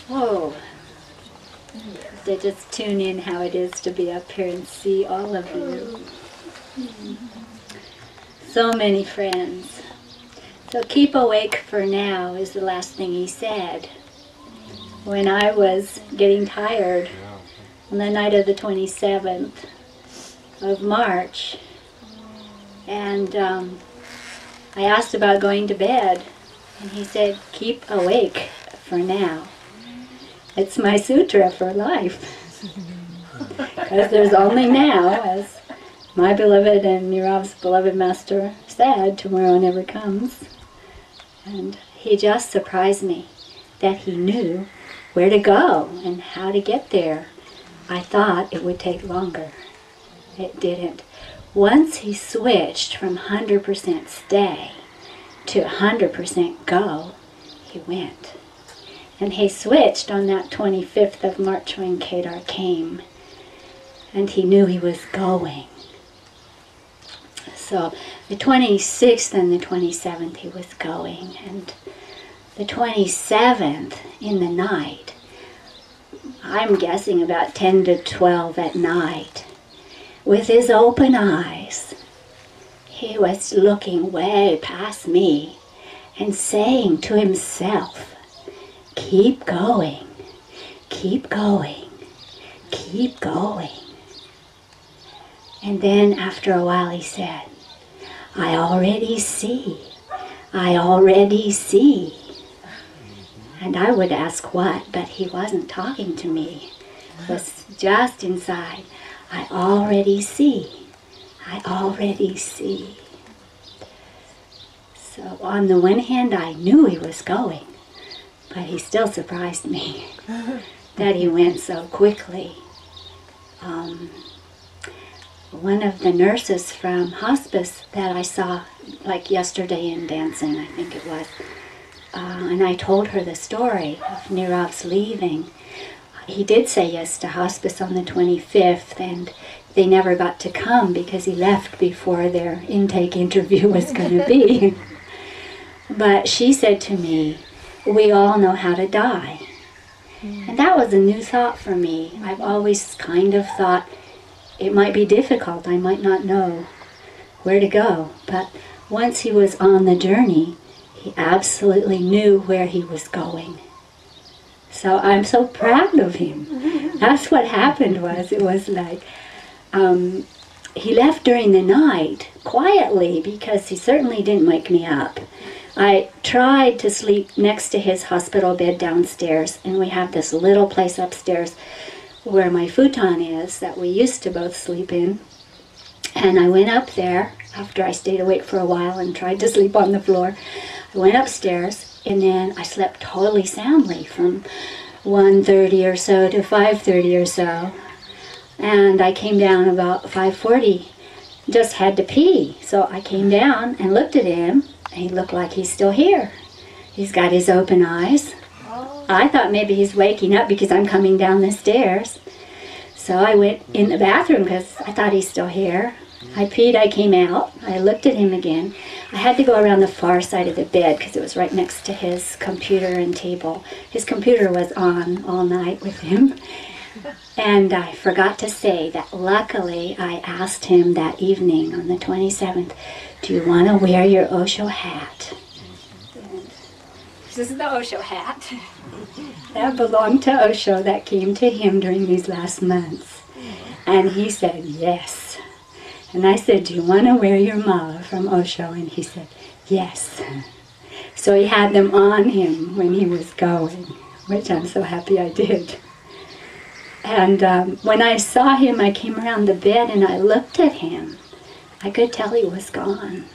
Oh, to just tune in how it is to be up here and see all of you. So many friends. So keep awake for now is the last thing he said. When I was getting tired on the night of the 27th of March, and I asked about going to bed, and he said, keep awake for now. It's my sutra for life. Because there's only now, as my beloved and Nirav's beloved master said, tomorrow never comes. And he just surprised me that he knew where to go and how to get there. I thought it would take longer. It didn't. Once he switched from 100% stay to 100% go, he went. And he switched on that 25th of March when Kedar came. And he knew he was going. So the 26th and the 27th he was going. And the 27th in the night, I'm guessing about 10 to 12 at night, with his open eyes, he was looking way past me and saying to himself, keep going, keep going, keep going. And then after a while he said, I already see, I already see. And I would ask what, but he wasn't talking to me. It was just inside. I already see, I already see. So on the one hand, I knew he was going, but he still surprised me that he went so quickly. One of the nurses from hospice that I saw, like yesterday in dancing, I think it was, and I told her the story of Nirav's leaving. He did say yes to hospice on the 25th, and they never got to come because he left before their intake interview was going to be. But she said to me, we all know how to die. And that was a new thought for me. I've always kind of thought it might be difficult. I might not know where to go. But once he was on the journey, he absolutely knew where he was going. So I'm so proud of him. That's what happened was, it was like, he left during the night quietly because he certainly didn't wake me up. I tried to sleep next to his hospital bed downstairs, and we have this little place upstairs where my futon is that we used to both sleep in. And I went up there after I stayed awake for a while and tried to sleep on the floor. I went upstairs, and then I slept totally soundly from 1:30 or so to 5:30 or so. And I came down about 5:40, just had to pee. So I came down and looked at him, and he looked like he's still here. He's got his open eyes. I thought maybe he's waking up because I'm coming down the stairs. So I went in the bathroom because I thought he's still here. I peed, I came out, I looked at him again. I had to go around the far side of the bed because it was right next to his computer and table. His computer was on all night with him. And I forgot to say that luckily I asked him that evening on the 27th, do you want to wear your Osho hat? And this is the Osho hat. That belonged to Osho, that came to him during these last months. And he said, yes. And I said, do you want to wear your mala from Osho? And he said, yes. So he had them on him when he was going, which I'm so happy I did. And when I saw him, I came around the bed and I looked at him. I could tell he was gone.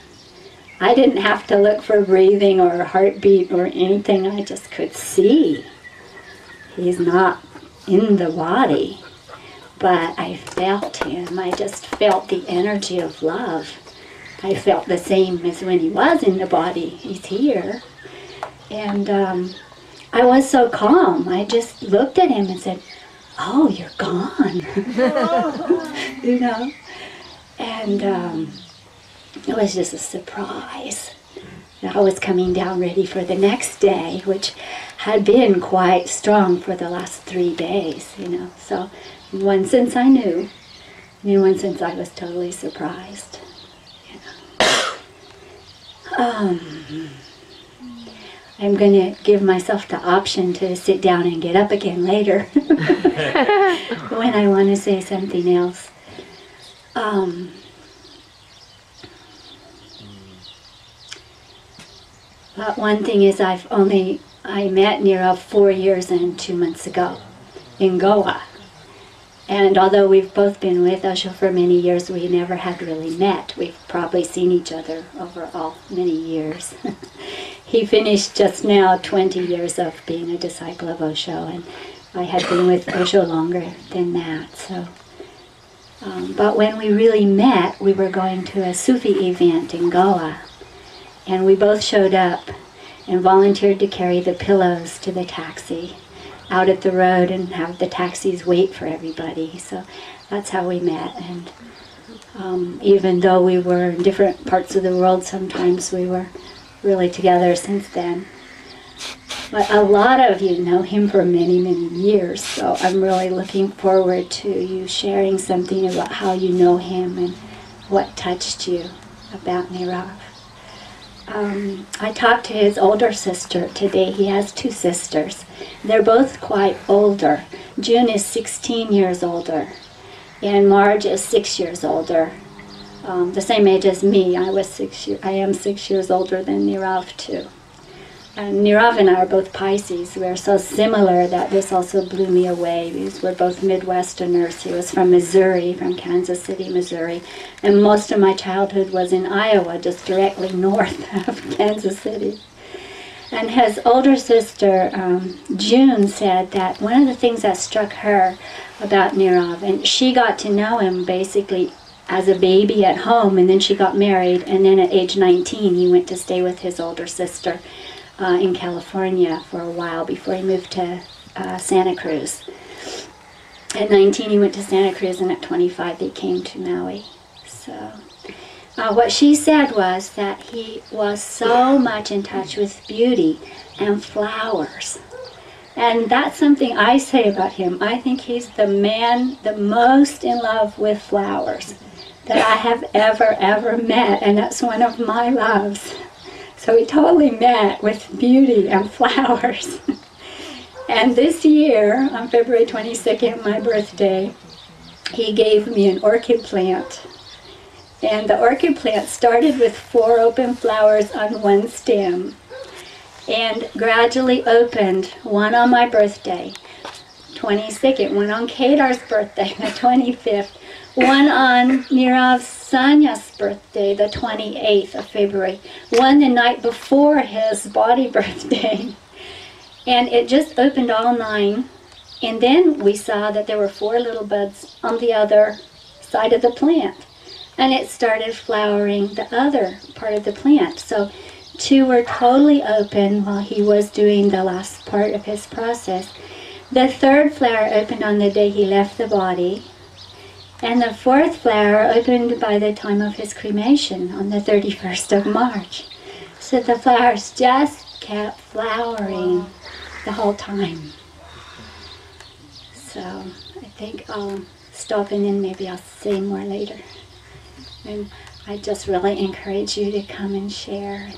I didn't have to look for breathing or heartbeat or anything. I just could see. He's not in the body. But I felt him. I just felt the energy of love. I felt the same as when he was in the body. He's here. And I was so calm. I just looked at him and said, oh, you're gone. You know? And it was just a surprise. And I was coming down ready for the next day, which had been quite strong for the last 3 days, you know. So in one sense I knew, and in one sense I was totally surprised, you know. I'm going to give myself the option to sit down and get up again later when I want to say something else. But one thing is I met Nirav 4 years and 2 months ago in Goa. And although we've both been with Osho for many years, we never had really met. We've probably seen each other over many years. He finished just now 20 years of being a disciple of Osho, and I had been with Osho longer than that. So, but when we really met, we were going to a Sufi event in Goa, and we both showed up and volunteered to carry the pillows to the taxi out at the road and have the taxis wait for everybody. So that's how we met. And even though we were in different parts of the world, sometimes we were really together since then. But a lot of you know him for many, many years, so I'm really looking forward to you sharing something about how you know him and what touched you about Nirav. I talked to his older sister today. He has 2 sisters. They're both quite older. June is 16 years older, and Marge is 6 years older. The same age as me. I am 6 years older than Nirav too. And Nirav and I are both Pisces. We're so similar that this also blew me away, because we're both Midwesterners. He was from Missouri, from Kansas City, Missouri. And most of my childhood was in Iowa, just directly north of Kansas City. And his older sister, June, said that one of the things that struck her about Nirav, and she got to know him basically as a baby at home, and then she got married, and then at age 19 he went to stay with his older sister in California for a while before he moved to Santa Cruz. At 19 he went to Santa Cruz, and at 25 they came to Maui. So what she said was that he was so much in touch with beauty and flowers. And that's something I say about him. I think he's the man the most in love with flowers that I have ever met, and that's one of my loves. So he totally met with beauty and flowers. And this year, on February 22nd, my birthday, he gave me an orchid plant. And the orchid plant started with 4 open flowers on one stem, and gradually opened, one on my birthday, 22nd, one on Kedar's birthday, the 25th, one on Nirav's Sanya's birthday, the 28th of February, one the night before his body birthday. And it just opened all 9. And then we saw that there were 4 little buds on the other side of the plant. And it started flowering the other part of the plant. So 2 were totally open while he was doing the last part of his process. The 3rd flower opened on the day he left the body. And the 4th flower opened by the time of his cremation on the 31st of March. So the flowers just kept flowering the whole time. So I think I'll stop, and then maybe I'll say more later. And I just really encourage you to come and share.